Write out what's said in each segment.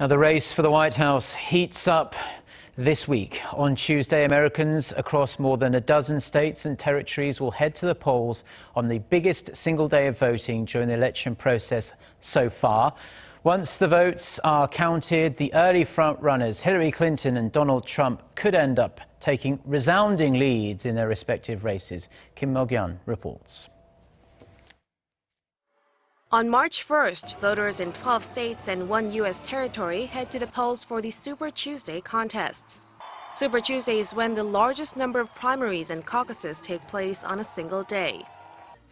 Now, the race for the White House heats up this week. On Tuesday, Americans across more than a dozen states and territories will head to the polls on the biggest single day of voting during the election process so far. Once the votes are counted, the early frontrunners Hillary Clinton and Donald Trump could end up taking resounding leads in their respective races. Mok-yeon reports. On March 1st, voters in 12 states and one U.S. territory head to the polls for the Super Tuesday contests. Super Tuesday is when the largest number of primaries and caucuses take place on a single day.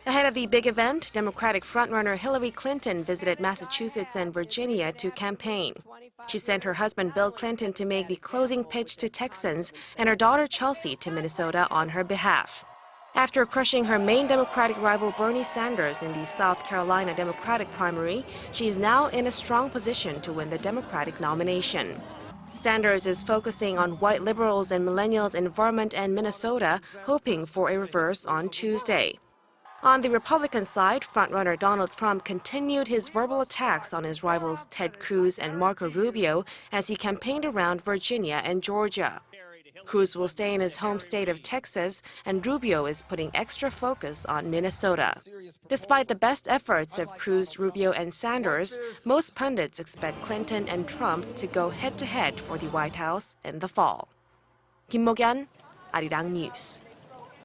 Ahead of the big event, Democratic frontrunner Hillary Clinton visited Massachusetts and Virginia to campaign. She sent her husband Bill Clinton to make the closing pitch to Texans and her daughter Chelsea to Minnesota on her behalf. After crushing her main Democratic rival Bernie Sanders in the South Carolina Democratic primary, she is now in a strong position to win the Democratic nomination. Sanders is focusing on white liberals and millennials in Vermont and Minnesota, hoping for a reverse on Tuesday. On the Republican side, frontrunner Donald Trump continued his verbal attacks on his rivals Ted Cruz and Marco Rubio as he campaigned around Virginia and Georgia. Cruz will stay in his home state of Texas, and Rubio is putting extra focus on Minnesota. Despite the best efforts of Cruz, Rubio, and Sanders, most pundits expect Clinton and Trump to go head-to-head for the White House in the fall. Mok-yeon, Arirang News.